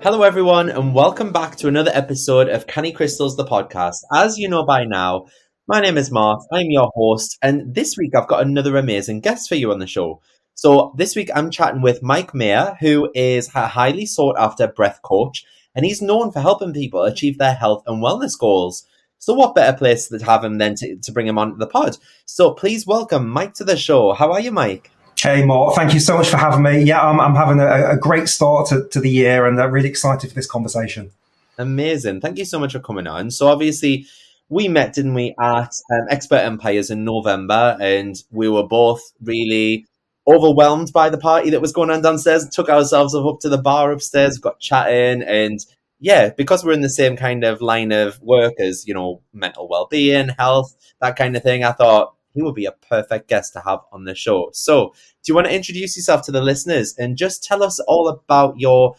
Hello, everyone, and welcome back to another episode of Canny Crystals, the podcast. As you know by now, my name is Mark. I'm your host, and this week I've got another amazing guest for you on the show. So this week I'm chatting with Mike Maher, who is a highly sought after breath coach, and he's known for helping people achieve their health and wellness goals. So what better place to have him than to bring him onto the pod? So please welcome Mike to the show. How are you, Mike? Hey, Mark, thank you so much for having me. Yeah, I'm having a great start to the year and really excited for this conversation. Amazing. Thank you so much for coming on. So obviously we met, didn't we, at Expert Empires in November, and we were both really overwhelmed by the party that was going on downstairs. Took ourselves up to the bar upstairs, got chatting, and yeah, because we're in the same kind of line of work as, mental well-being, health, that kind of thing, I thought he would be a perfect guest to have on the show. So do you want to introduce yourself to the listeners and just tell us all about your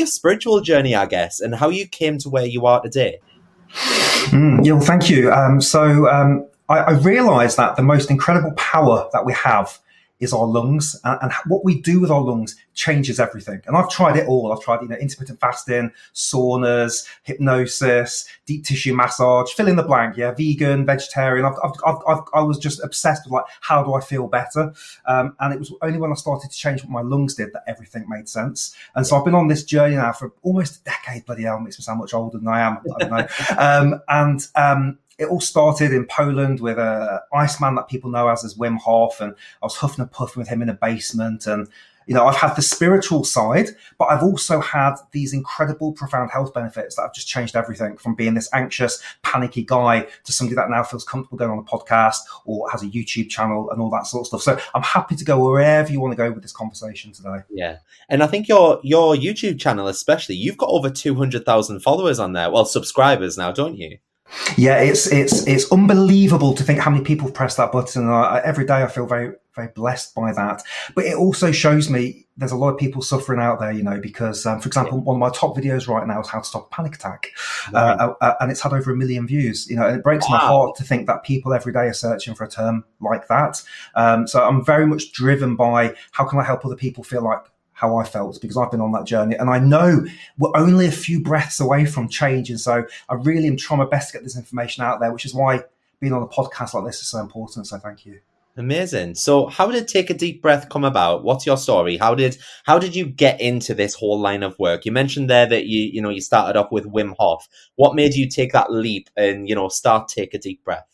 spiritual journey, I guess, and how you came to where you are today? Yeah, well, thank you. I realised that the most incredible power that we have is our lungs, and what we do with our lungs changes everything. And I've tried it all. I've tried, intermittent fasting, saunas, hypnosis, deep tissue massage, fill in the blank. Yeah, vegan, vegetarian. I was just obsessed with how do I feel better? And it was only when I started to change what my lungs did that everything made sense. And so I've been on this journey now for almost a decade. Bloody hell, makes me sound much older than I am. I don't know. It all started in Poland with a Iceman that people know as Wim Hof, and I was huffing and puffing with him in a basement. And I've had the spiritual side, but I've also had these incredible, profound health benefits that have just changed everything, from being this anxious, panicky guy to somebody that now feels comfortable going on a podcast or has a YouTube channel and all that sort of stuff. So I'm happy to go wherever you want to go with this conversation today. Yeah, and I think your YouTube channel, especially, you've got over 200,000 followers on there. Well, subscribers now, don't you? Yeah, it's unbelievable to think how many people press that button. Every day I feel very, very blessed by that. But it also shows me there's a lot of people suffering out there, because, for example, one of my top videos right now is how to stop a panic attack. Right. And it's had over 1 million views. And it breaks my heart to think that people every day are searching for a term like that. So I'm very much driven by how can I help other people feel like how I felt, because I've been on that journey, and I know we're only a few breaths away from change. And so I really am trying my best to get this information out there, which is why being on a podcast like this is so important. So thank you. Amazing. So how did Take a Deep Breath come about? What's your story? How did you get into this whole line of work? You mentioned there that you started off with Wim Hof. What made you take that leap and start Take a Deep Breath?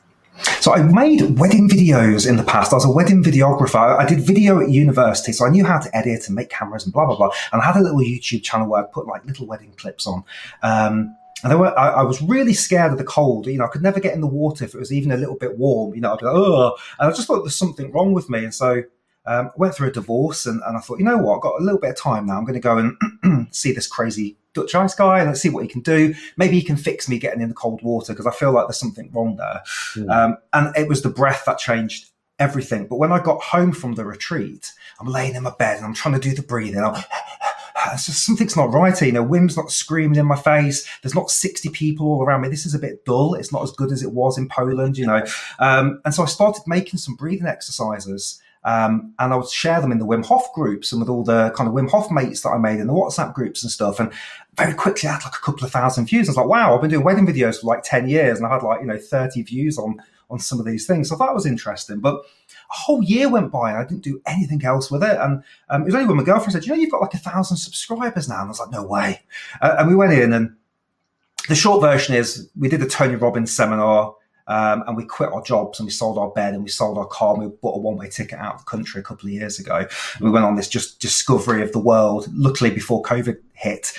So I've made wedding videos in the past. I was a wedding videographer. I did video at university, so I knew how to edit and make cameras and blah, blah, blah. And I had a little YouTube channel where I put little wedding clips on. And I was really scared of the cold. I could never get in the water if it was even a little bit warm. I'd be like, oh, and I just thought there's something wrong with me. And so I went through a divorce, and I thought, what? I've got a little bit of time now. I'm going to go and see this crazy Dutch ice guy, and let's see what he can do. Maybe he can fix me getting in the cold water, because I feel like there's something wrong there. And it was the breath that changed everything. But when I got home from the retreat, I'm laying in my bed and I'm trying to do the breathing. It's just, something's not right here. Wim's not screaming in my face. There's not 60 people all around me. This is a bit dull. It's not as good as it was in Poland, And so I started making some breathing exercises. And I would share them in the Wim Hof groups and with all the kind of Wim Hof mates that I made in the WhatsApp groups and stuff. And very quickly I had a couple of thousand views. I was like, wow, I've been doing wedding videos for 10 years and I had 30 views on some of these things. So that was interesting. But a whole year went by and I didn't do anything else with it. And it was only when my girlfriend said, you've got 1,000 subscribers now. And I was like, no way. And we went in, and the short version is we did a Tony Robbins seminar. And we quit our jobs and we sold our bed and we sold our car and we bought a one-way ticket out of the country a couple of years ago. We went on this just discovery of the world, luckily before COVID hit.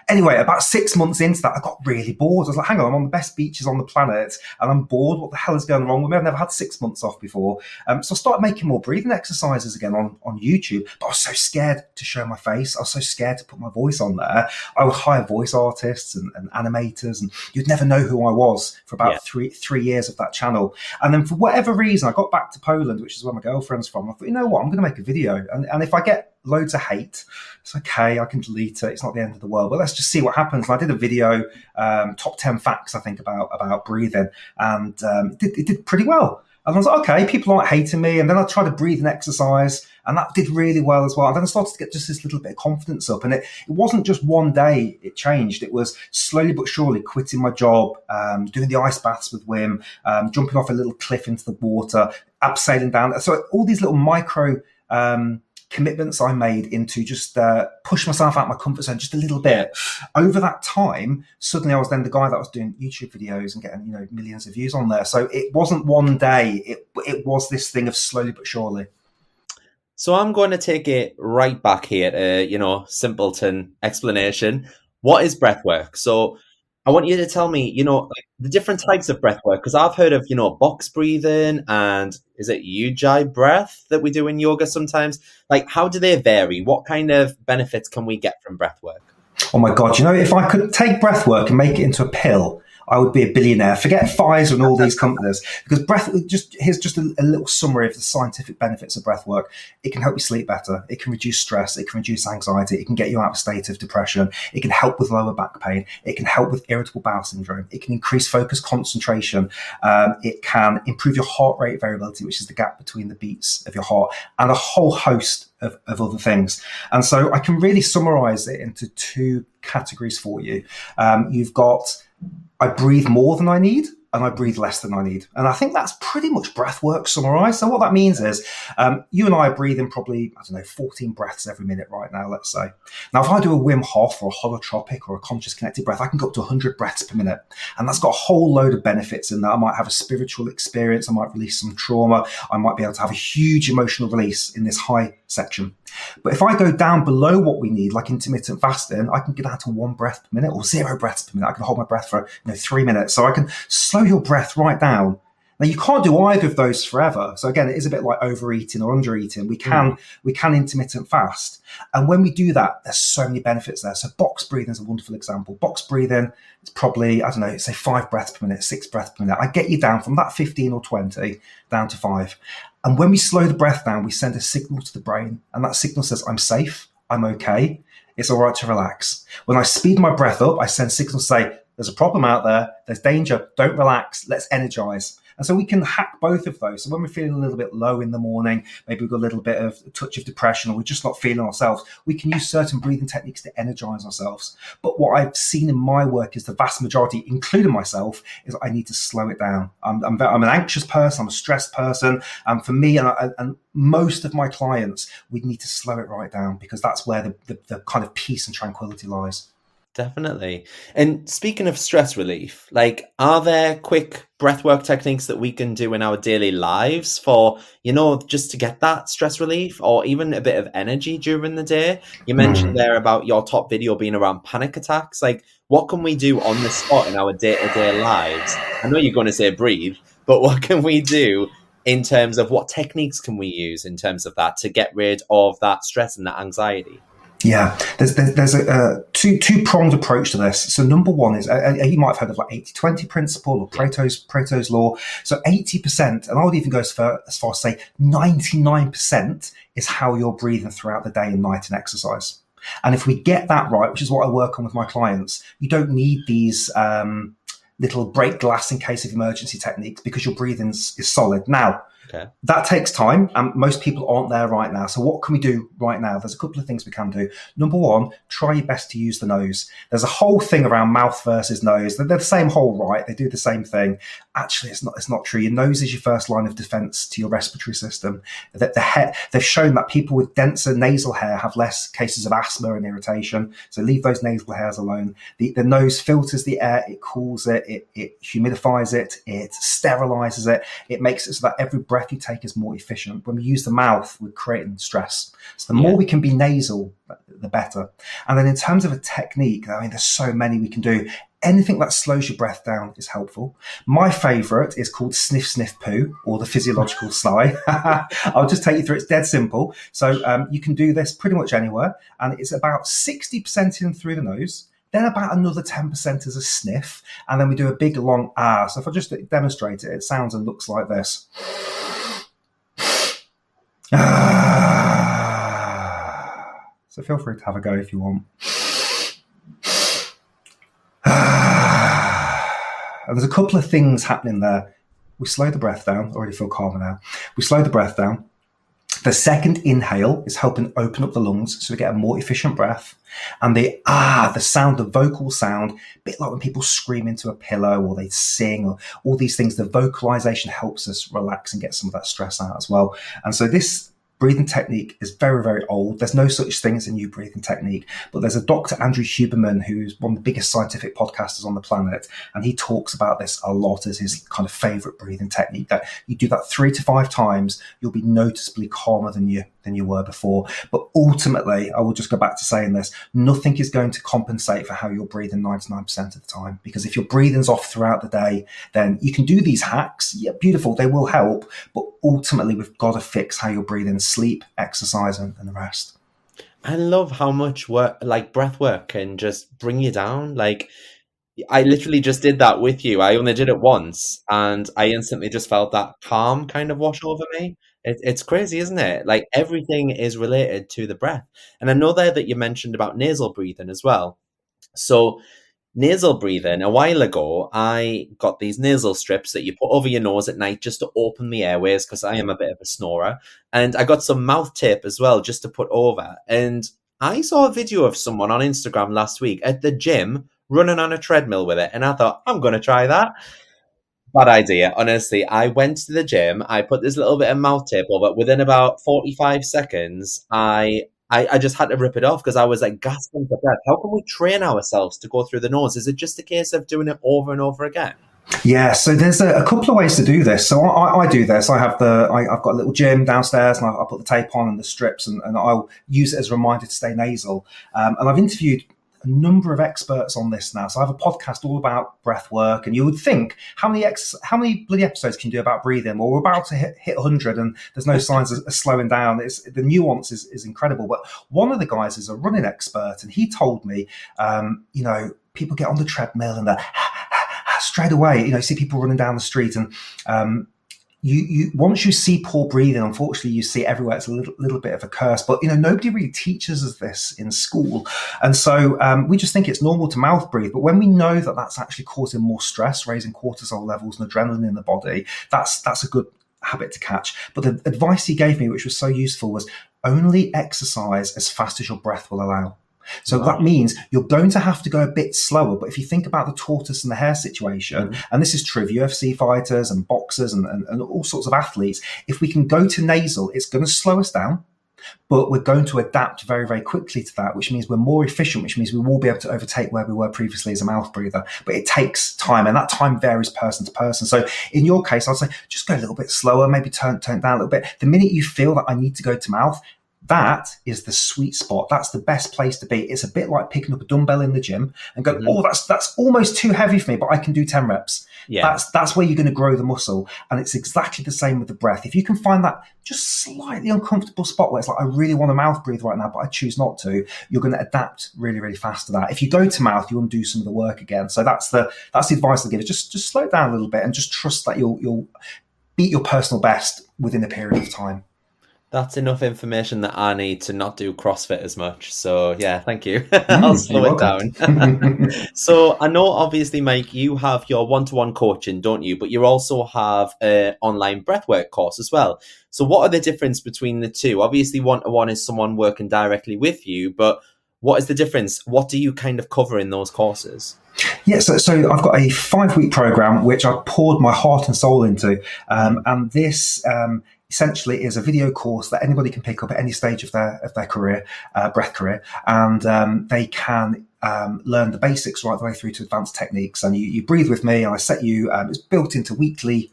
Anyway, about 6 months into that, I got really bored. I was like, hang on, I'm on the best beaches on the planet and I'm bored. What the hell is going wrong with me? I've never had 6 months off before. So I started making more breathing exercises again on YouTube, but I was so scared to show my face. I was so scared to put my voice on there. I would hire voice artists and animators, and you'd never know who I was for about three years of that channel. And then for whatever reason, I got back to Poland, which is where my girlfriend's from. I thought, you know what, I'm going to make a video. And if I get loads of hate, it's okay, I can delete it. It's not the end of the world. But let's just see what happens. And I did a video, top 10 facts, I think, about breathing. And it did pretty well. And I was like, okay, people aren't hating me. And then I tried to breathe and exercise, and that did really well as well. And then I started to get just this little bit of confidence up. And it wasn't just one day it changed. It was slowly but surely quitting my job, doing the ice baths with Wim, jumping off a little cliff into the water, abseiling down. So all these little micro commitments I made into just push myself out of my comfort zone just a little bit. Over that time, suddenly I was then the guy that was doing YouTube videos and getting, millions of views on there. So it wasn't one day. It was this thing of slowly but surely. So I'm going to take it right back here to, simpleton explanation. What is breath work? So I want you to tell me, like the different types of breath work, because I've heard of, box breathing and is it Ujjayi breath that we do in yoga sometimes? Like, how do they vary? What kind of benefits can we get from breath work? Oh my God, if I could take breath work and make it into a pill, I would be a billionaire. Forget Pfizer and all these companies, because here's just a little summary of the scientific benefits of breath work. It can help you sleep better. It can reduce stress. It can reduce anxiety. It can get you out of a state of depression. It can help with lower back pain. It can help with irritable bowel syndrome. It can increase focus, concentration. It can improve your heart rate variability, which is the gap between the beats of your heart, and a whole host of other things. And so I can really summarize it into two categories for you. You've got, I breathe more than I need, and I breathe less than I need. And I think that's pretty much breath work summarized. So what that means is you and I are breathing probably, 14 breaths every minute right now, let's say. Now, if I do a Wim Hof or a holotropic or a conscious connected breath, I can go up to 100 breaths per minute. And that's got a whole load of benefits in that. I might have a spiritual experience. I might release some trauma. I might be able to have a huge emotional release in this high section. But if I go down below what we need, like intermittent fasting, I can get down to 1 breath per minute or 0 breaths per minute. I can hold my breath for 3 minutes. So I can slow your breath right down. Now, you can't do either of those forever. So again, it is a bit like overeating or undereating. We can intermittent fast. And when we do that, there's so many benefits there. So box breathing is a wonderful example. Box breathing, it's probably, say 5 breaths per minute, 6 breaths per minute. I get you down from that 15 or 20 down to 5. And when we slow the breath down, we send a signal to the brain. And that signal says, I'm safe, I'm okay, it's all right to relax. When I speed my breath up, I send signals to say, there's a problem out there, there's danger, don't relax, let's energize. And so we can hack both of those. So when we're feeling a little bit low in the morning, maybe we've got a little bit of a touch of depression, or we're just not feeling ourselves, we can use certain breathing techniques to energize ourselves. But what I've seen in my work is the vast majority, including myself, is I need to slow it down. I'm an anxious person, I'm a stressed person. And for me and most of my clients, we need to slow it right down, because that's where the kind of peace and tranquility lies. Definitely. And speaking of stress relief, are there quick breathwork techniques that we can do in our daily lives for, just to get that stress relief or even a bit of energy during the day? You mentioned there about your top video being around panic attacks. What can we do on the spot in our day-to-day lives? I know you're going to say breathe, but what can we do in terms of what techniques can we use in terms of that to get rid of that stress and that anxiety? Yeah, there's a two-pronged approach to this. So number one is, you might have heard of 80-20 principle or Pareto's law. So 80%, and I would even go as far as say 99% is how you're breathing throughout the day and night in exercise. And if we get that right, which is what I work on with my clients, you don't need these little break glass in case of emergency techniques, because your breathing is solid. Now, okay, that takes time, and most people aren't there right now. So what can we do right now? There's a couple of things we can do. Number one, try your best to use the nose. There's a whole thing around mouth versus nose. They're the same hole, right? They do the same thing. Actually, it's not true. Your nose is your first line of defense to your respiratory system. They've shown that people with denser nasal hair have less cases of asthma and irritation. So leave those nasal hairs alone. The nose filters the air, it cools it, it humidifies it, it sterilizes it. It makes it so that every breath you take is more efficient. When we use the mouth, we're creating stress. So the more we can be nasal, the better. And then in terms of a technique, there's so many we can do. Anything that slows your breath down is helpful. My favorite is called sniff, sniff, poo, or the physiological sigh. I'll just take you through. It's dead simple. So you can do this pretty much anywhere. And it's about 60% in through the nose, then about another 10% as a sniff. And then we do a big long ah. So if I just demonstrate it, it sounds and looks like this. So feel free to have a go if you want. And there's a couple of things happening there. We slow the breath down. Already feel calmer now. We slow the breath down. The second inhale is helping open up the lungs so we get a more efficient breath. And the sound, the vocal sound, a bit like when people scream into a pillow or they sing or all these things, the vocalization helps us relax and get some of that stress out as well. And so this breathing technique is very, very old. There's no such thing as a new breathing technique, but there's a Dr. Andrew Huberman, who's one of the biggest scientific podcasters on the planet, and he talks about this a lot as his kind of favorite breathing technique, that you do that 3 to 5 times, you'll be noticeably calmer than you were before. But ultimately, I will just go back to saying this, nothing is going to compensate for how you're breathing 99% of the time, because if your breathing's off throughout the day, then you can do these hacks. Yeah, beautiful, they will help, but ultimately we've got to fix how you're breathing, sleep, exercise, and the rest. I love how much work, like breath work, can just bring you down. Like, I literally just did that with you. I only did it once, and I instantly just felt that calm kind of wash over me. It's crazy, isn't it? Like, everything is related to the breath. And I know there that you mentioned about nasal breathing as well. So nasal breathing, a while ago, I got these nasal strips that you put over your nose at night just to open the airways, because I am a bit of a snorer. And I got some mouth tape as well just to put over. And I saw a video of someone on Instagram last week at the gym running on a treadmill with it. And I thought, I'm going to try that. Bad idea. Honestly, I went to the gym. I put this little bit of mouth tape over. Within about 45 seconds, I just had to rip it off because I was like gasping for breath. How can we train ourselves to go through the nose? Is it just a case of doing it over and over again? Yeah, so there's a couple of ways to do this. So I do this. I've got a little gym downstairs, and I put the tape on and the strips, and I'll use it as a reminder to stay nasal. And I've interviewed a number of experts on this now. So I have a podcast all about breath work, and you would think, how many bloody episodes can you do about breathing? Well, we're about to hit 100, and there's no signs of slowing down. The nuance is incredible. But one of the guys is a running expert, and he told me, people get on the treadmill and they're straight away, see people running down the street, and you once you see poor breathing, unfortunately, you see everywhere. It's a little bit of a curse, but nobody really teaches us this in school, and so we just think it's normal to mouth breathe. But when we know that that's actually causing more stress, raising cortisol levels and adrenaline in the body, that's a good habit to catch. But the advice he gave me, which was so useful, was only exercise as fast as your breath will allow. So that means you're going to have to go a bit slower. But if you think about the tortoise and the hare situation, and this is true of UFC fighters and boxers and all sorts of athletes, if we can go to nasal, it's going to slow us down, but we're going to adapt very, very quickly to that, which means we're more efficient, which means we will be able to overtake where we were previously as a mouth breather. But it takes time, and that time varies person to person. So in your case, I'd say just go a little bit slower, maybe turn it down a little bit. The minute you feel that I need to go to mouth, that is the sweet spot. That's the best place to be. It's a bit like picking up a dumbbell in the gym and go, that's almost too heavy for me, but I can do 10 reps. Yeah. That's where you're going to grow the muscle. And it's exactly the same with the breath. If you can find that just slightly uncomfortable spot where it's like, I really want to mouth breathe right now, but I choose not to, you're going to adapt really, really fast to that. If you go to mouth, you undo some of the work again. So that's the advice I'll give. Just slow it down a little bit and just trust that you'll beat your personal best within a period of time. That's enough information that I need to not do CrossFit as much. So yeah, thank you. I'll slow it down. So I know, obviously, Mike, you have your one-to-one coaching, don't you? But you also have an online breathwork course as well. So what are the difference between the two? Obviously, one-to-one is someone working directly with you, but what is the difference? What do you kind of cover in those courses? Yeah, so I've got a 5-week program which I poured my heart and soul into, and this essentially is a video course that anybody can pick up at any stage of their career, breath career, and they can learn the basics right the way through to advanced techniques. And you breathe with me, and I set you. It's built into weekly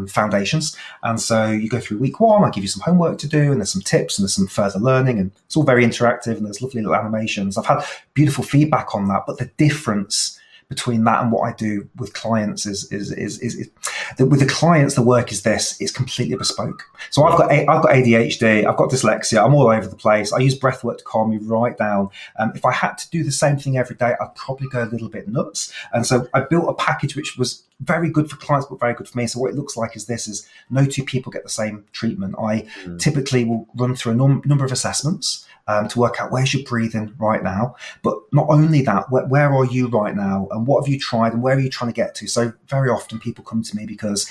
foundations, and so you go through week 1. I give you some homework to do, and there's some tips, and there's some further learning, and it's all very interactive, and there's lovely little animations. I've had beautiful feedback on that, but the difference between that and what I do with clients is that with the clients, the work is this: it's completely bespoke. So I've got ADHD, I've got dyslexia, I'm all over the place. I use breath work to calm me right down. If I had to do the same thing every day, I'd probably go a little bit nuts. And so I built a package which was very good for clients, but very good for me. So what it looks like is no two people get the same treatment. I typically will run through a number of assessments to work out where's your breathing right now. But not only that, where are you right now, and what have you tried, and where are you trying to get to? So very often people come to me because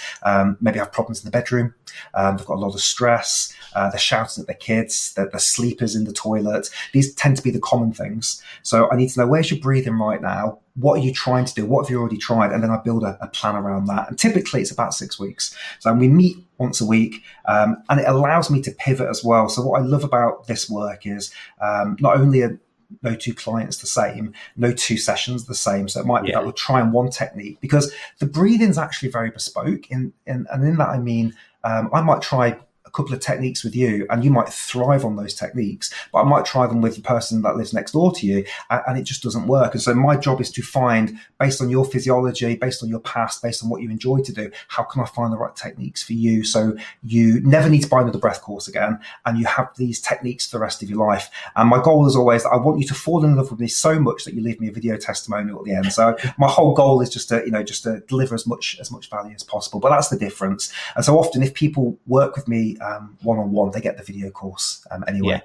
maybe have problems in the bedroom, they've got a lot of stress, they're shouting at their kids, they're sleepers in the toilet. These tend to be the common things. So I need to know, where's your breathing right now? What are you trying to do? What have you already tried? And then I build a plan around that. And typically it's about 6 weeks. So we meet once a week, and it allows me to pivot as well. So what I love about this work is not only are no two clients the same, no two sessions the same. So it might be that we're trying one technique, because the breathing is actually very bespoke. And in that, I mean, I might try a couple of techniques with you and you might thrive on those techniques, but I might try them with the person that lives next door to you and it just doesn't work. And so my job is to find, based on your physiology, based on your past, based on what you enjoy to do, how can I find the right techniques for you so you never need to buy another breath course again and you have these techniques for the rest of your life. And my goal is always that I want you to fall in love with me so much that you leave me a video testimonial at the end. So my whole goal is just to deliver as much value as possible. But that's the difference. And so often if people work with me one-on-one, they get the video course anyway.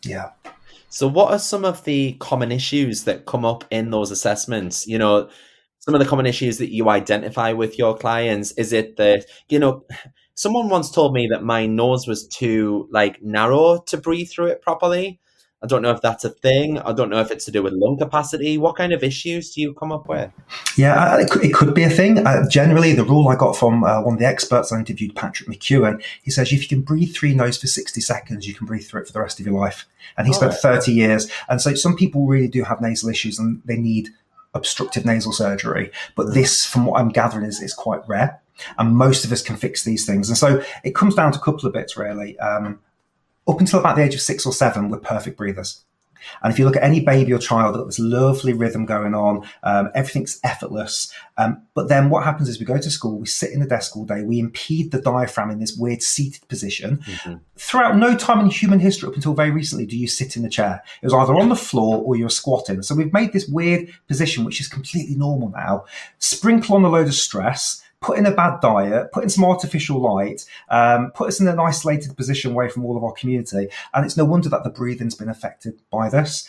Yeah. So what are some of the common issues that come up in those assessments? You know, some of the common issues that you identify with your clients. Is it that, you know, someone once told me that my nose was too narrow to breathe through it properly. I don't know if that's a thing. I don't know if it's to do with lung capacity. What kind of issues do you come up with? Yeah, it could be a thing. Generally, the rule I got from one of the experts I interviewed, Patrick McEwen, he says if you can breathe through your nose for 60 seconds, you can breathe through it for the rest of your life. And he spent 30 years. And so some people really do have nasal issues and they need obstructive nasal surgery. But this, from what I'm gathering, is quite rare. And most of us can fix these things. And so it comes down to a couple of bits, really. Up until about the age of 6 or 7, we're perfect breathers. And if you look at any baby or child, they've got this lovely rhythm going on. Everything's effortless. But then what happens is we go to school, we sit in the desk all day, we impede the diaphragm in this weird seated position. Mm-hmm. Throughout no time in human history, up until very recently, do you sit in the chair. It was either on the floor or you're squatting. So we've made this weird position, which is completely normal now. Sprinkle on a load of stress, put in a bad diet, put in some artificial light, put us in an isolated position away from all of our community. And it's no wonder that the breathing's been affected by this.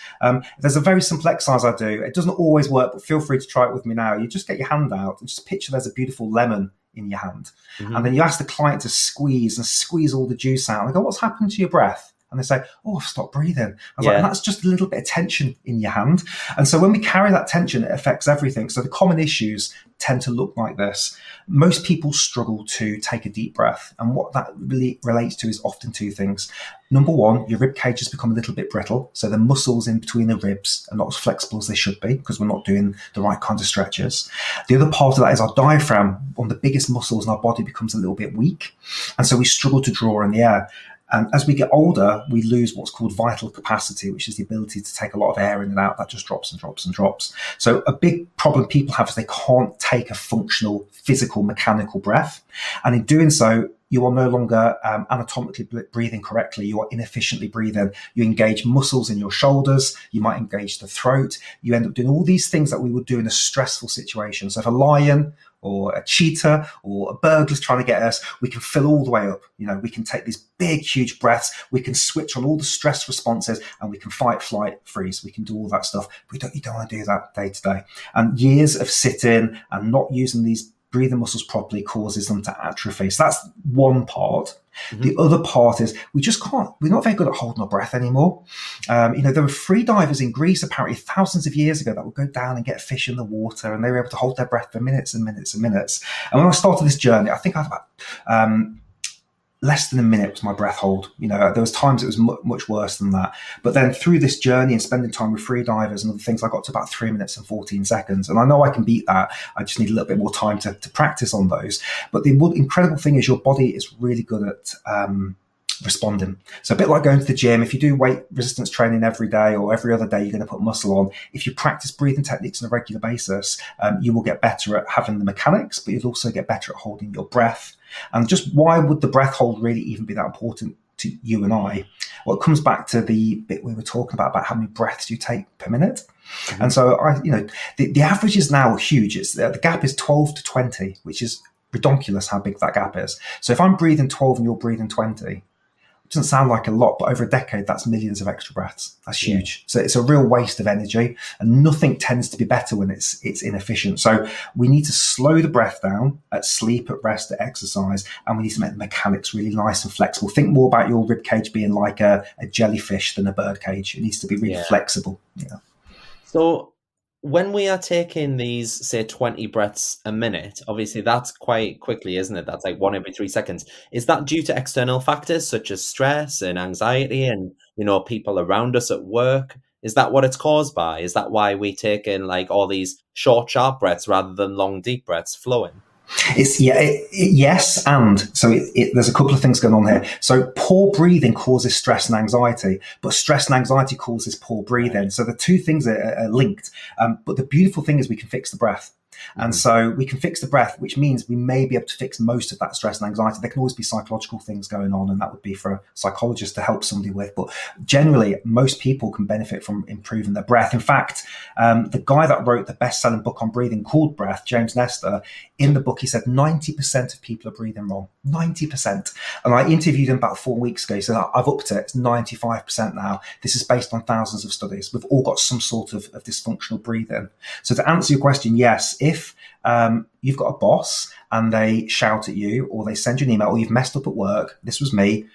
There's a very simple exercise I do. It doesn't always work, but feel free to try it with me now. You just get your hand out and just picture there's a beautiful lemon in your hand. Mm-hmm. And then you ask the client to squeeze all the juice out. And I go, what's happened to your breath? And they say, oh, I've stopped breathing. I was like, that's just a little bit of tension in your hand. And so when we carry that tension, it affects everything. So the common issues tend to look like this. Most people struggle to take a deep breath. And what that really relates to is often two things. Number one, your rib cage has become a little bit brittle. So the muscles in between the ribs are not as flexible as they should be because we're not doing the right kind of stretches. The other part of that is our diaphragm, one of the biggest muscles in our body, becomes a little bit weak. And so we struggle to draw in the air. And as we get older, we lose what's called vital capacity, which is the ability to take a lot of air in and out. That just drops and drops and drops. So a big problem people have is they can't take a functional, physical, mechanical breath. And in doing so, you are no longer anatomically breathing correctly. You are inefficiently breathing. You engage muscles in your shoulders. You might engage the throat. You end up doing all these things that we would do in a stressful situation. So if a lion or a cheetah or a burglar's trying to get us, we can fill all the way up. You know, we can take these big, huge breaths. We can switch on all the stress responses and we can fight, flight, freeze. We can do all that stuff. You don't want to do that day to day. And years of sitting and not using these breathing muscles properly causes them to atrophy. So that's one part. Mm-hmm. The other part is we're not very good at holding our breath anymore. There were free divers in Greece apparently thousands of years ago that would go down and get fish in the water and they were able to hold their breath for minutes and minutes and minutes. And when I started this journey, I think I had about less than a minute was my breath hold. There was times it was much worse than that. But then through this journey and spending time with free divers and other things, I got to about 3 minutes and 14 seconds. And I know I can beat that. I just need a little bit more time to practice on those. But the incredible thing is your body is really good at responding. So a bit like going to the gym, if you do weight resistance training every day or every other day, you're going to put muscle on. If you practice breathing techniques on a regular basis, you will get better at having the mechanics, but you'll also get better at holding your breath. And just why would the breath hold really even be that important to you and I? Well, it comes back to the bit we were talking about how many breaths you take per minute. Mm-hmm. And so the average is now huge. It's the gap is 12 to 20, which is ridiculous how big that gap is. So if I'm breathing 12 and you're breathing 20, doesn't sound like a lot, but over a decade, that's millions of extra breaths. That's huge. Yeah. So it's a real waste of energy, and nothing tends to be better when it's inefficient. So we need to slow the breath down at sleep, at rest, at exercise, and we need to make the mechanics really nice and flexible. Think more about your rib cage being like a jellyfish than a bird cage. It needs to be really flexible. Yeah. So when we are taking these, say, 20 breaths a minute, obviously that's quite quickly, isn't it? That's like 1 every 3 seconds. Is that due to external factors such as stress and anxiety and, people around us at work? Is that what it's caused by? Is that why we take in like all these short, sharp breaths rather than long, deep breaths flowing? Yes, and so there's a couple of things going on here. So poor breathing causes stress and anxiety, but stress and anxiety causes poor breathing. So the two things are linked. But the beautiful thing is we can fix the breath. And so we can fix the breath, which means we may be able to fix most of that stress and anxiety. There can always be psychological things going on, and that would be for a psychologist to help somebody with. But generally, most people can benefit from improving their breath. In fact, the guy that wrote the best-selling book on breathing called Breath, James Nestor, in the book, he said 90% of people are breathing wrong. 90%. And I interviewed him about 4 weeks ago. He said, I've upped it. It's 95% now. This is based on thousands of studies. We've all got some sort of dysfunctional breathing. So to answer your question, yes, if you've got a boss and they shout at you or they send you an email or you've messed up at work, this was me.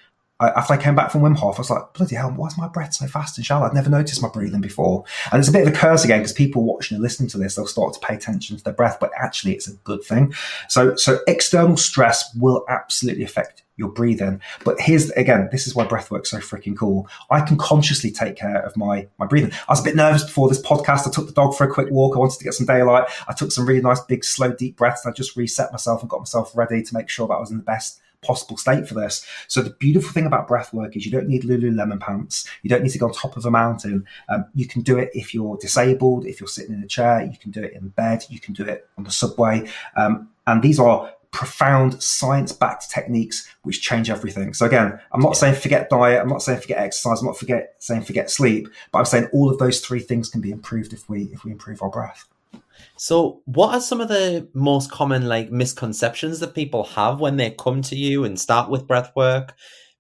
After I came back from Wim Hof, I was like, bloody hell, why is my breath so fast and shallow? I'd never noticed my breathing before. And it's a bit of a curse again, because people watching and listening to this, they'll start to pay attention to their breath, but actually it's a good thing. So external stress will absolutely affect your breathing. But this is why breathwork's so freaking cool. I can consciously take care of my breathing. I was a bit nervous before this podcast. I took the dog for a quick walk. I wanted to get some daylight. I took some really nice, big, slow, deep breaths, and I just reset myself and got myself ready to make sure that I was in the best possible state for this. So the beautiful thing about breath work is you don't need Lululemon pants. You don't need to go on top of a mountain. You can do it if you're disabled, if you're sitting in a chair. You can do it in bed. You can do it on the subway. And these are profound science-backed techniques which change everything. So again, I'm not saying forget diet. I'm not saying forget exercise. I'm not saying forget sleep. But I'm saying all of those three things can be improved if we improve our breath. So what are some of the most common misconceptions that people have when they come to you and start with breath work?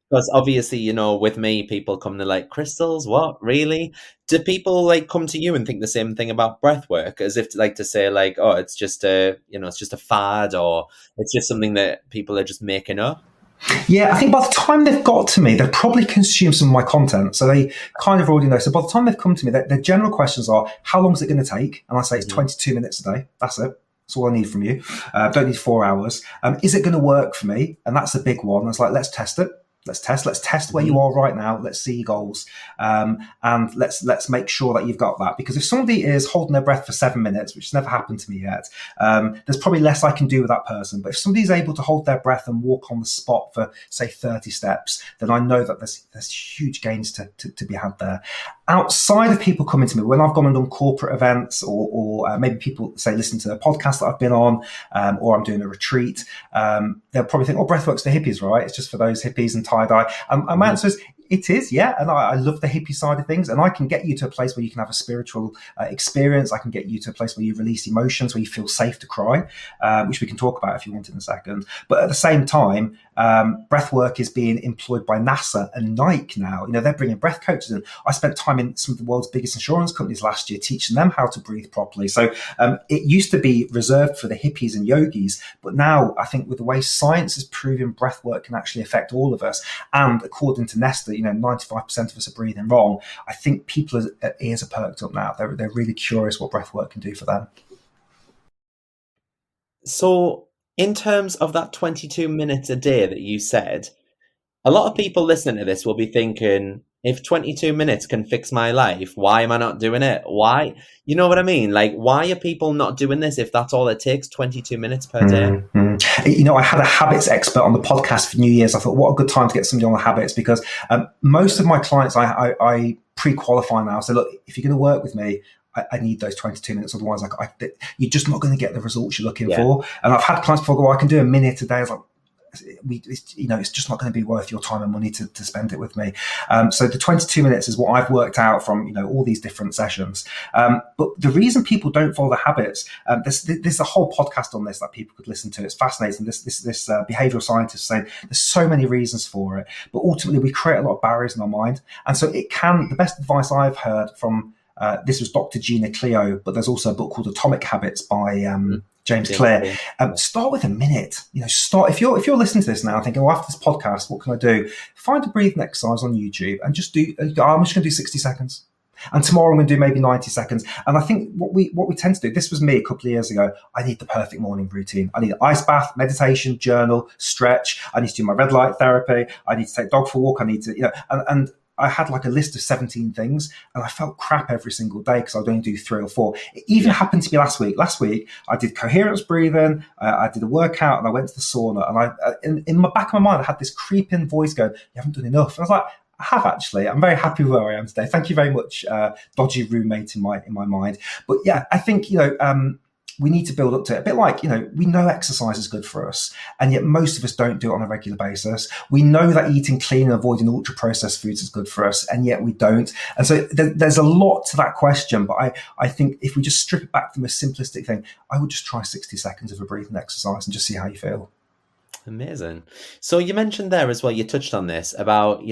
Because obviously, with me, people come to crystals. What, really? Do people come to you and think the same thing about breath work, as if to say oh, it's just it's just a fad, or it's just something that people are just making up? Yeah, I think by the time they've got to me, they've probably consumed some of my content. So they kind of already know. So by the time they've come to me, their general questions are, how long is it going to take? And I say it's 22 minutes a day. That's it. That's all I need from you. Don't need 4 hours. Is it going to work for me? And that's a big one. It's let's test it. Let's test where you are right now. Let's see your goals. And let's make sure that you've got that. Because if somebody is holding their breath for 7 minutes, which has never happened to me yet, there's probably less I can do with that person. But if somebody's able to hold their breath and walk on the spot for, say, 30 steps, then I know that there's huge gains to be had there. Outside of people coming to me, when I've gone and done corporate events, or maybe people say listen to a podcast that I've been on, or I'm doing a retreat, they'll probably think, breathwork's for hippies, right? It's just for those hippies and tie-dye. And my answer is, it is, yeah. And I love the hippie side of things. And I can get you to a place where you can have a spiritual experience. I can get you to a place where you release emotions, where you feel safe to cry, which we can talk about if you want in a second. But at the same time, breath work is being employed by NASA and Nike now. They're bringing breath coaches in. I spent time in some of the world's biggest insurance companies last year teaching them how to breathe properly. So it used to be reserved for the hippies and yogis. But now I think with the way science is proving breath work can actually affect all of us. And according to Nestor, 95% of us are breathing wrong. I think people's ears are perked up now. They're really curious what breath work can do for them. So in terms of that 22 minutes a day that you said, a lot of people listening to this will be thinking, if 22 minutes can fix my life, why am I not doing it? Why? You know what I mean? Why are people not doing this if that's all it takes, 22 minutes per day? I had a habits expert on the podcast for New Year's. I thought, what a good time to get somebody on the habits, because most of my clients I pre-qualify now. So look, if you're going to work with me, I need those 22 minutes. Otherwise, you're just not going to get the results you're looking for. And I've had clients before go, I can do a minute a day. I was like, it's just not going to be worth your time and money to spend it with me. So the 22 minutes is what I've worked out from all these different sessions. But the reason people don't follow the habits, there's a whole podcast on this that people could listen to. It's fascinating. This behavioral scientist saying there's so many reasons for it, but ultimately we create a lot of barriers in our mind, and so the best advice I've heard from this was Dr. Gina Cleo, but there's also a book called Atomic Habits by James Clear. Start with a minute. Start if you're listening to this now, thinking, well, after this podcast, what can I do? Find a breathing exercise on YouTube and just do. I'm just going to do 60 seconds. And tomorrow I'm going to do maybe 90 seconds. And I think what we tend to do, this was me a couple of years ago, I need the perfect morning routine. I need an ice bath, meditation, journal, stretch. I need to do my red light therapy. I need to take dog for a walk. I need to, and I had like a list of 17 things, and I felt crap every single day because I would only do 3 or 4. It even happened to me last week. Last week, I did coherence breathing, I did a workout, and I went to the sauna. And in my back of my mind, I had this creeping voice going, "You haven't done enough." And I was like, I have actually. I'm very happy with where I am today. Thank you very much, dodgy roommate in my mind. But yeah, I think we need to build up to it. A bit like, we know exercise is good for us, and yet most of us don't do it on a regular basis. We know that eating clean and avoiding ultra-processed foods is good for us, and yet we don't. And so there's a lot to that question, but I think if we just strip it back from a simplistic thing, I would just try 60 seconds of a breathing exercise and just see how you feel. Amazing. So you mentioned there as well, you touched on this about,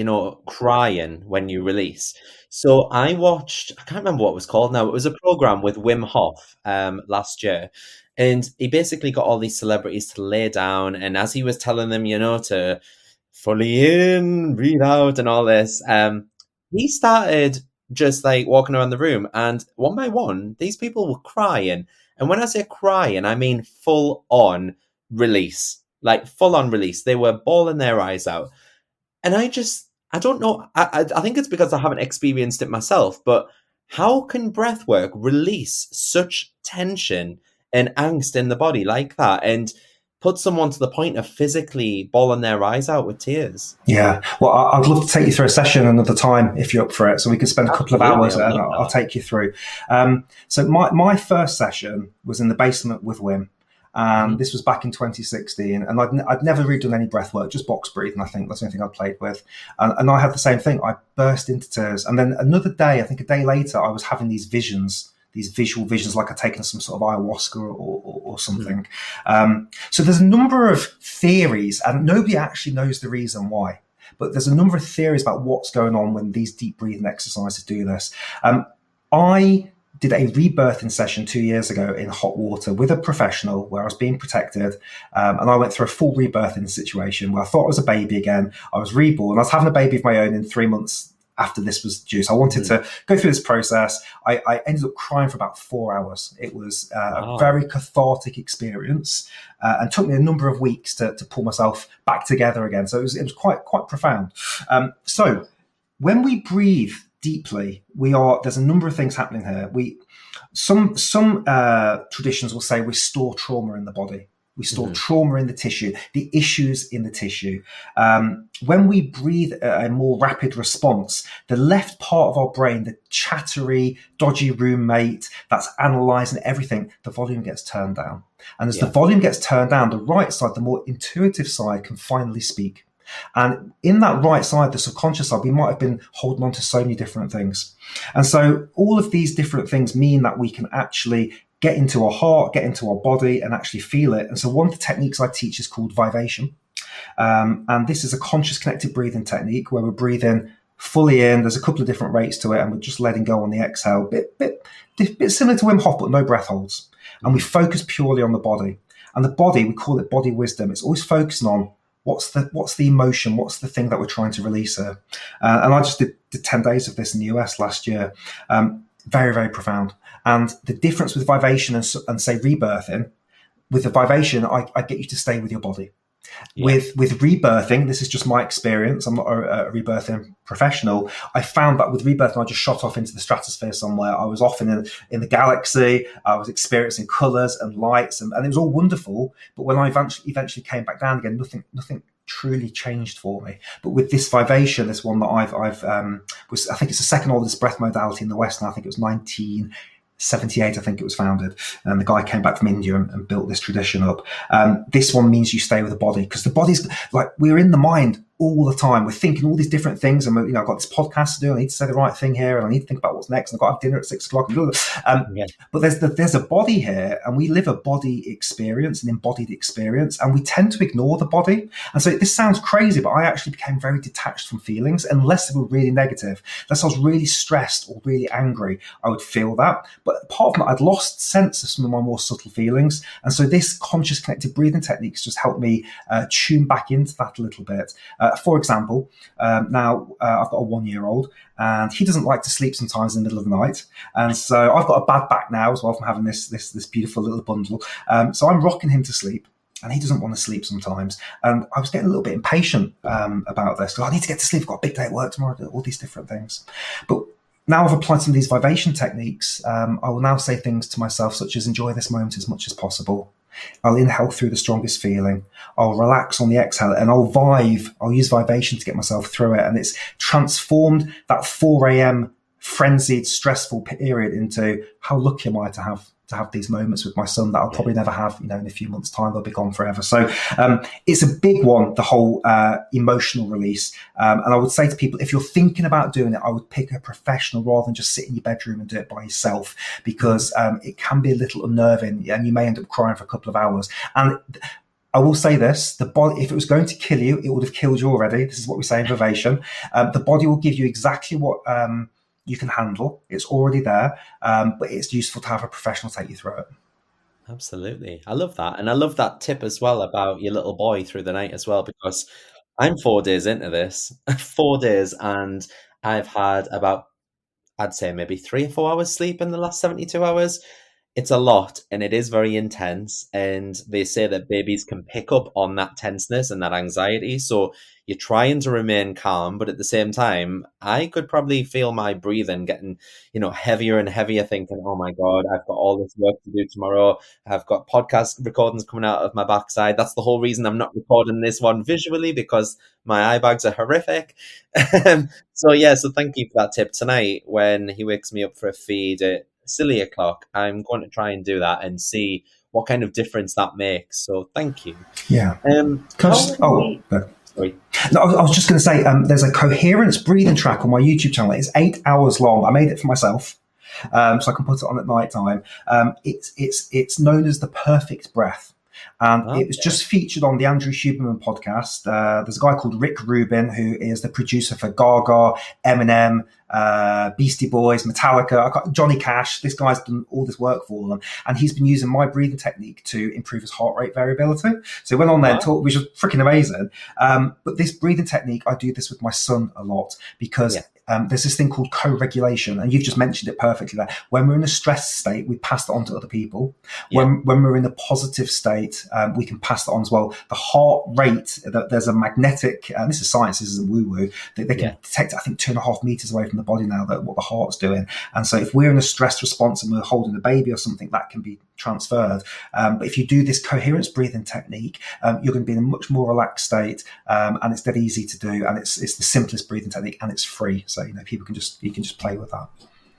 crying when you release. So I can't remember what it was called now. It was a program with Wim Hof last year. And he basically got all these celebrities to lay down. And as he was telling them, to fully in, breathe out and all this, he started just like walking around the room. And one by one, these people were crying. And when I say crying, I mean full on release. Like full on release. They were bawling their eyes out. And I don't know. I think it's because I haven't experienced it myself, but how can breath work release such tension and angst in the body like that and put someone to the point of physically bawling their eyes out with tears? Yeah. Well, I'd love to take you through a session another time if you're up for it. So we can spend a couple of hours and I'll take you through. So my first session was in the basement with Wim. This was back in 2016, and I'd never really done any breath work, just box breathing. I think that's the only thing I played with, and I had the same thing. I burst into tears, and then another day, I think a day later, I was having these visions, these visual visions, like I'd taken some sort of ayahuasca or something. So there's a number of theories, and nobody actually knows the reason why, but there's a number of theories about what's going on when these deep breathing exercises do this. I did a rebirthing session 2 years ago in hot water with a professional where I was being protected. And I went through a full rebirthing situation where I thought I was a baby again. I was reborn. I was having a baby of my own in 3 months after this was due. So I wanted to go through this process. I ended up crying for about 4 hours. It was a very cathartic experience and took me a number of weeks to pull myself back together again. So it was quite profound. So when we breathe deeply, there's a number of things happening here. Some traditions will say we store trauma in the body. We store trauma in the tissue, the issues in the tissue. When we breathe a more rapid response, the left part of our brain, the chattery, dodgy roommate that's analysing everything, the volume gets turned down. And as the volume gets turned down, the right side, the more intuitive side, can finally speak. And in that right side, the subconscious side, we might have been holding on to so many different things. And so all of these different things mean that we can actually get into our heart, get into our body and actually feel it. And so one of the techniques I teach is called vivation. And this is a conscious connected breathing technique where we're breathing fully in. There's a couple of different rates to it, and we're just letting go on the exhale. Bit similar to Wim Hof, but no breath holds. And we focus purely on the body. And the body, we call it body wisdom. It's always focusing on what's the emotion, what's the thing that we're trying to release here. And I just did 10 days of this in the US last year. Very, very profound. And the difference with vivation and say rebirthing, with the vivation, I get you to stay with your body. Yeah. With rebirthing, this is just my experience. I'm not a rebirthing professional. I found that with rebirthing, I just shot off into the stratosphere somewhere. I was off in the galaxy. I was experiencing colours and lights, and it was all wonderful. But when I eventually came back down again, nothing truly changed for me. But with this vivation, this one that I think it's the second oldest breath modality in the West, and I think it was 78, I think it was founded. And the guy came back from India and built this tradition up. This one means you stay with the body, because the body's like, we're in the mind all the time. We're thinking all these different things, and I've got this podcast to do. I need to say the right thing here, and I need to think about what's next. And I've got to have dinner at 6:00. Yeah. But there's a body here, and we live a body experience, an embodied experience, and we tend to ignore the body. And so this sounds crazy, but I actually became very detached from feelings, unless they were really negative. Unless I was really stressed or really angry, I would feel that. But apart from that, I'd lost sense of some of my more subtle feelings. And so this conscious connected breathing techniques just helped me tune back into that a little bit. For example, now I've got a 1-year-old, and he doesn't like to sleep sometimes in the middle of the night. And so I've got a bad back now as well from having this beautiful little bundle. So I'm rocking him to sleep, and he doesn't want to sleep sometimes. And I was getting a little bit impatient about this. I need to get to sleep. I've got a big day at work tomorrow, all these different things. But now I've applied some of these vibration techniques. I will now say things to myself such as, enjoy this moment as much as possible. I'll inhale through the strongest feeling. I'll relax on the exhale, and I'll use vibration to get myself through it. And it's transformed that 4 a.m. frenzied, stressful period into, how lucky am I to have these moments with my son that I'll probably never have, in a few months' time. They'll be gone forever. So it's a big one, the whole emotional release. And I would say to people, if you're thinking about doing it, I would pick a professional rather than just sit in your bedroom and do it by yourself, because it can be a little unnerving, and you may end up crying for a couple of hours. And I will say this, the body, if it was going to kill you, it would have killed you already. This is what we say in Vivation. The body will give you exactly what you can handle. It's already there, but it's useful to have a professional take you through it. Absolutely. I love that. And I love that tip as well about your little boy through the night as well, because I'm 4 days into this, 4 days, and I've had about, I'd say maybe 3 or 4 hours sleep in the last 72 hours. It's a lot, and it is very intense. And they say that babies can pick up on that tenseness and that anxiety. So you're trying to remain calm, but at the same time, I could probably feel my breathing getting, heavier and heavier, thinking, oh my God, I've got all this work to do tomorrow. I've got podcast recordings coming out of my backside. That's the whole reason I'm not recording this one visually, because my eye bags are horrific. So thank you for that tip. Tonight, when he wakes me up for a feed at silly o'clock, I'm going to try and do that and see what kind of difference that makes. So thank you. Yeah. Sorry. No, I was just going to say, there's a coherence breathing track on my YouTube channel. It's 8 hours long. I made it for myself, so I can put it on at night time. It's known as the perfect breath. And it was just featured on the Andrew Huberman podcast. There's a guy called Rick Rubin, who is the producer for Gaga, Eminem, Beastie Boys, Metallica, Johnny Cash. This guy's done all this work for them. And he's been using my breathing technique to improve his heart rate variability. So he went on there and talked, which was freaking amazing. But this breathing technique, I do this with my son a lot, because there's this thing called co-regulation, and you've just mentioned it perfectly there. When we're in a stressed state, we pass it on to other people. When we're in a positive state, we can pass it on as well. The heart rate, there's a magnetic, this is science, this isn't woo-woo, they can detect, I think, 2.5 meters away from the body now, that what the heart's doing. And so if we're in a stress response and we're holding a baby or something, that can be transferred. But if you do this coherence breathing technique, you're going to be in a much more relaxed state, and it's dead easy to do, and it's the simplest breathing technique, and it's free. So people can just play with that.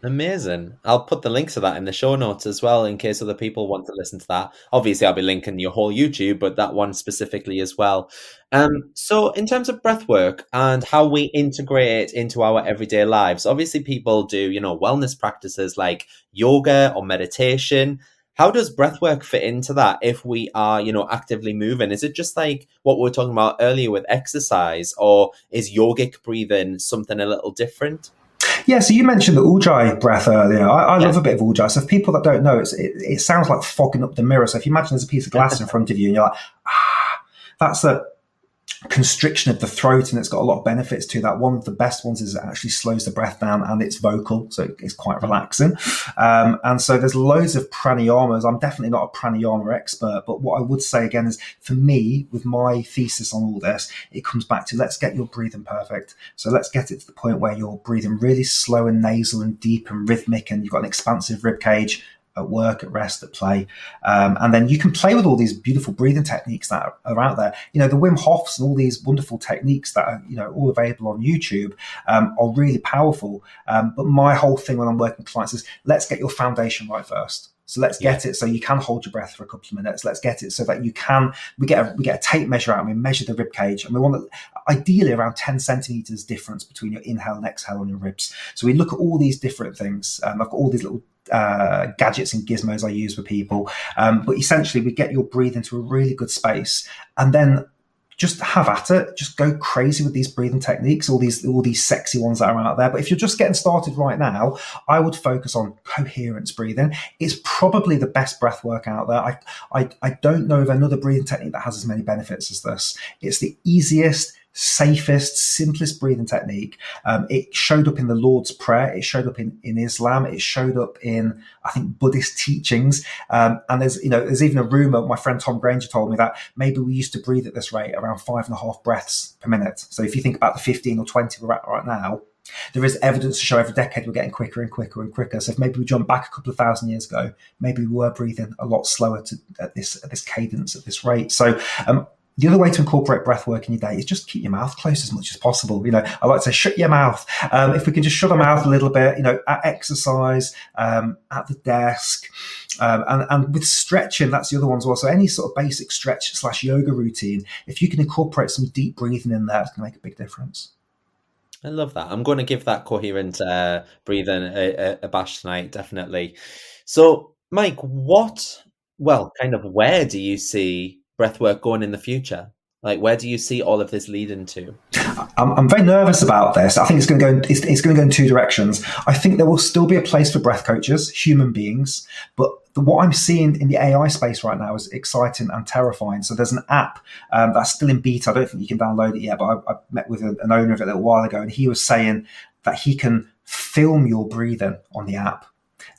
Amazing. I'll put the link to that in the show notes as well, in case other people want to listen to that. Obviously, I'll be linking your whole YouTube, but that one specifically as well. So in terms of breath work and how we integrate it into our everyday lives, obviously people do, wellness practices like yoga or meditation. How does breathwork fit into that if we are, actively moving? Is it just like what we were talking about earlier with exercise, or is yogic breathing something a little different? Yeah, so you mentioned the Ujjayi breath earlier. I love a bit of Ujjayi. So for people that don't know, it sounds like fogging up the mirror. So if you imagine there's a piece of glass in front of you and you're like, that's a constriction of the throat, and it's got a lot of benefits to that. One of the best ones is it actually slows the breath down, and it's vocal, so it's quite relaxing. And so there's loads of pranayamas. I'm definitely not a pranayama expert, but what I would say again is, for me, with my thesis on all this, it comes back to, let's get your breathing perfect. So let's get it to the point where you're breathing really slow and nasal and deep and rhythmic, and you've got an expansive rib cage. at work, at rest, at play. And then you can play with all these beautiful breathing techniques that are out there. The Wim Hofs and all these wonderful techniques that are, all available on YouTube are really powerful. But my whole thing when I'm working with clients is let's get your foundation right first. So let's get it so you can hold your breath for a couple of minutes. Let's get it so that you can. We get a tape measure out and we measure the rib cage, and we want ideally around 10 centimeters difference between your inhale and exhale on your ribs. So we look at all these different things. I've got all these little gadgets and gizmos I use with people, but essentially we get your breathing into a really good space, and then just have at it. Just go crazy with these breathing techniques, all these sexy ones that are out there. But if you're just getting started right now, I would focus on coherence breathing. It's probably the best breath work out there. I don't know of another breathing technique that has as many benefits as this. It's the easiest, safest, simplest breathing technique. It showed up in the Lord's Prayer. It showed up in Islam. It showed up in, I think, Buddhist teachings. And there's even a rumor. My friend Tom Granger told me that maybe we used to breathe at this rate around 5.5 breaths per minute. So if you think about the 15 or 20 we're at right now, there is evidence to show every decade we're getting quicker and quicker and quicker. So if maybe we jump back a couple of thousand years ago, maybe we were breathing a lot slower at this cadence, at this rate. So the other way to incorporate breath work in your day is just keep your mouth closed as much as possible. I like to say, shut your mouth. If we can just shut our mouth a little bit, at exercise, at the desk, and with stretching, that's the other one as well. So any sort of basic stretch / yoga routine, if you can incorporate some deep breathing in there, it's going to make a big difference. I love that. I'm going to give that coherent breathing a bash tonight, definitely. So, Mike, where do you see breathwork going in the future? Like, where do you see all of this leading to? I'm very nervous about this. I think it's going to go. It's going to go in two directions. I think there will still be a place for breath coaches, human beings, but what I'm seeing in the AI space right now is exciting and terrifying. So there's an app that's still in beta. I don't think you can download it yet, but I met with an owner of it a little while ago, and he was saying that he can film your breathing on the app.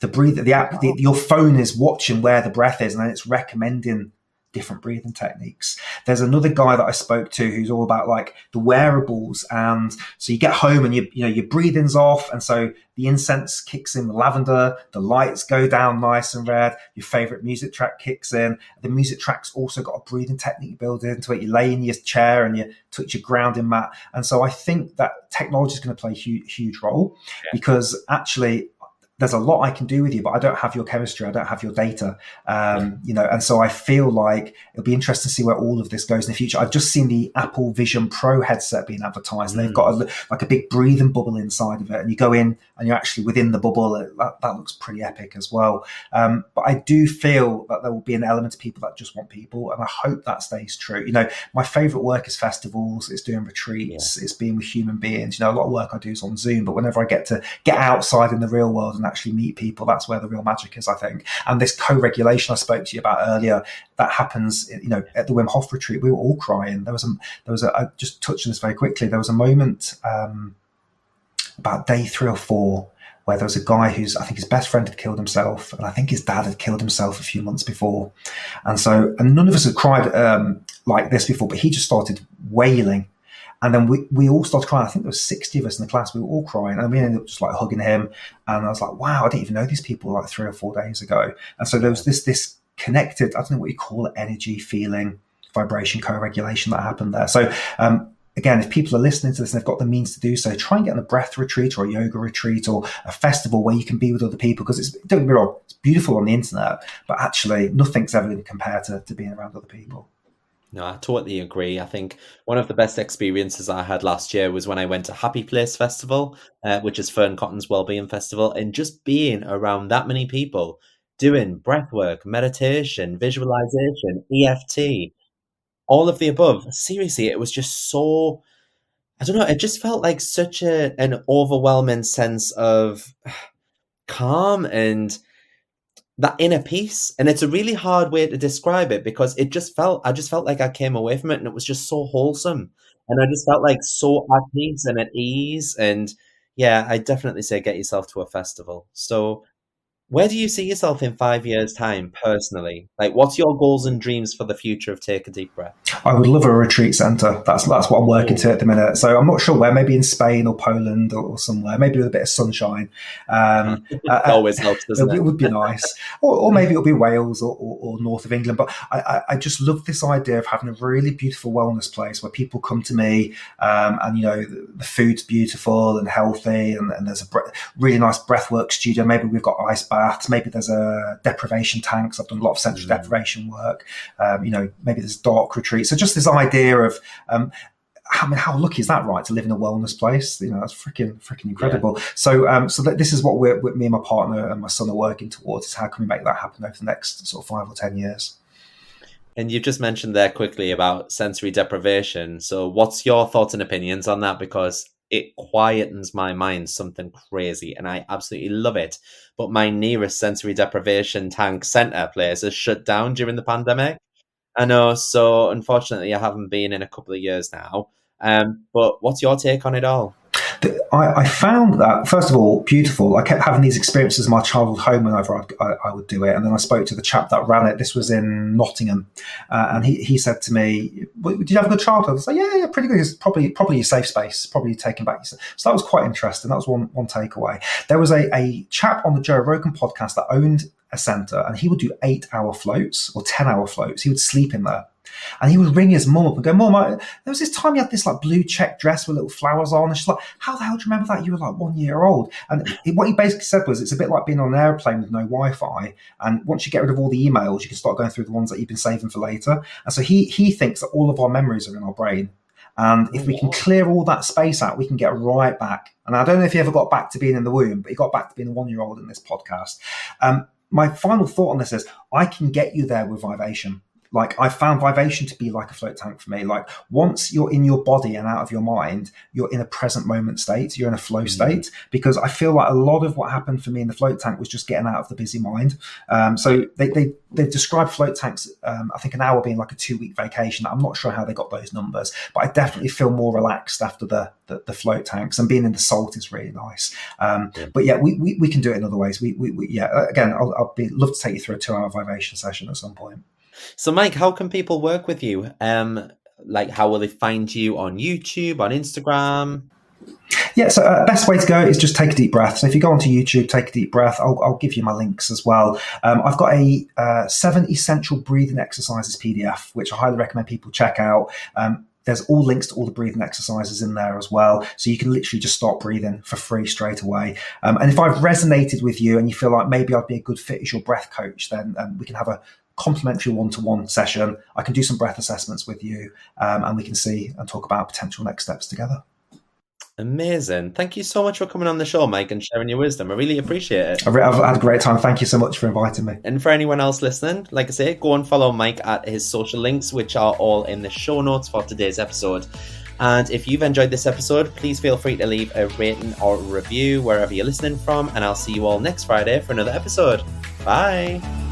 Your phone is watching where the breath is, and then it's recommending different breathing techniques. There's another guy that I spoke to who's all about like the wearables, and so you get home and your breathing's off, and so the incense kicks in, the lavender, the lights go down nice and red, your favorite music track kicks in. The music track's also got a breathing technique built into it. You lay in your chair and you touch your grounding mat, and so I think that technology is going to play a huge role, because actually there's a lot I can do with you, but I don't have your chemistry. I don't have your data. And so I feel like it'll be interesting to see where all of this goes in the future. I've just seen the Apple Vision Pro headset being advertised. They've got a big breathing bubble inside of it, and you go in and you're actually within the bubble. That looks pretty epic as well. But I do feel that there will be an element of people that just want people, and I hope that stays true. My favorite work is festivals. It's doing retreats. It's being with human beings. A lot of work I do is on Zoom, but whenever I get to get outside in the real world and actually meet people, that's where the real magic is, I think. And this co-regulation I spoke to you about earlier, that happens, at the Wim Hof retreat, we were all crying. There was I just touched on this very quickly. There was a moment about day 3 or 4 where there was a guy who's, I think his best friend had killed himself, and I think his dad had killed himself a few months before. And none of us had cried like this before, but he just started wailing. And then we all started crying. I think there was 60 of us in the class. We were all crying, and we ended up just like hugging him. And I was like, wow, I didn't even know these people like 3 or 4 days ago. And so there was this connected, I don't know what you call it, energy, feeling, vibration, co-regulation that happened there. So again, if people are listening to this and they've got the means to do so, try and get on a breath retreat or a yoga retreat or a festival where you can be with other people, because don't get me wrong, it's beautiful on the internet, but actually nothing's ever going to compare to being around other people. No, I totally agree. I think one of the best experiences I had last year was when I went to Happy Place Festival, which is Fern Cotton's Wellbeing Festival, and just being around that many people doing breathwork, meditation, visualization, EFT, all of the above. Seriously, it was just so, I don't know, it just felt like such an overwhelming sense of calm and that inner peace. And it's a really hard way to describe it, because I just felt like I came away from it and it was just so wholesome, and I just felt like so at peace and at ease. And yeah, I definitely say get yourself to a festival. So Where do you see yourself in 5 years' time, personally? Like, what's your goals and dreams for the future of Take a Deep Breath? I would love a retreat centre. That's what I'm working to Oh, at the minute. So I'm not sure where. Maybe in Spain or Poland or somewhere. Maybe with a bit of sunshine. Um, uh, it uh, always helps, doesn't it it? would be nice, or maybe it'll be Wales or north of England. But I just love this idea of having a really beautiful wellness place where people come to me, and the food's beautiful and healthy, and there's a really nice breathwork studio. Maybe we've got ice baths. Maybe there's a deprivation tanks. I've done a lot of sensory deprivation work. Maybe there's dark retreats. So just this idea of how lucky is that, right? To live in a wellness place, that's freaking incredible. Yeah. So that this is what me and my partner and my son are working towards. Is how can we make that happen over the next sort of 5 or 10 years? And you've just mentioned there quickly about sensory deprivation. So, what's your thoughts and opinions on that? Because it quietens my mind something crazy, and I absolutely love it. But my nearest sensory deprivation tank centre place has shut down during the pandemic. I know, so unfortunately, I haven't been in a couple of years now. But what's your take on it all? I found that, first of all, beautiful. I kept having these experiences in my childhood home whenever I would do it. And then I spoke to the chap that ran it. This was in Nottingham. And he said to me, did you have a good childhood? I was like, yeah, pretty good. It's probably your safe space, probably taking back. So that was quite interesting. That was one takeaway. There was a chap on the Joe Rogan podcast that owned a centre, and he would do 8-hour floats or 10-hour floats. He would sleep in there. And he would ring his mum up and go, Mum, there was this time you had this like blue check dress with little flowers on. And she's like, how the hell do you remember that? You were like 1 year old. And what he basically said was, it's a bit like being on an airplane with no Wi-Fi. And once you get rid of all the emails, you can start going through the ones that you've been saving for later. And so he thinks that all of our memories are in our brain. And if we can clear all that space out, we can get right back. And I don't know if he ever got back to being in the womb, but he got back to being a 1-year-old in this podcast. My final thought on this is, I can get you there with Vivation. Like, I found Vivation to be like a float tank for me. Like, once you're in your body and out of your mind, you're in a present moment state. You're in a flow state, because I feel like a lot of what happened for me in the float tank was just getting out of the busy mind. So they've described float tanks, I think an hour being like a 2-week vacation. I'm not sure how they got those numbers, but I definitely feel more relaxed after the float tanks, and being in the salt is really nice. But yeah, we can do it in other ways. Again, I'll love to take you through a 2-hour Vivation session at some point. So, Mike, how can people work with you? Like, how will they find you on YouTube, on Instagram? Yeah, so best way to go is just take a deep breath. So if you go onto YouTube, take a deep breath. I'll give you my links as well. I've got a 7 essential breathing exercises PDF, which I highly recommend people check out. There's all links to all the breathing exercises in there as well. So you can literally just start breathing for free straight away. And if I've resonated with you and you feel like maybe I'd be a good fit as your breath coach, then we can have a complimentary one-to-one session. I can do some breath assessments with you, and we can see and talk about potential next steps together. Amazing. Thank you so much for coming on the show, Mike, and sharing your wisdom. I really appreciate it. I've had a great time. Thank you so much for inviting me. And for anyone else listening, like I say, go and follow Mike at his social links, which are all in the show notes for today's episode. And if you've enjoyed this episode, please feel free to leave a rating or review wherever you're listening from, and I'll see you all next Friday for another episode. Bye.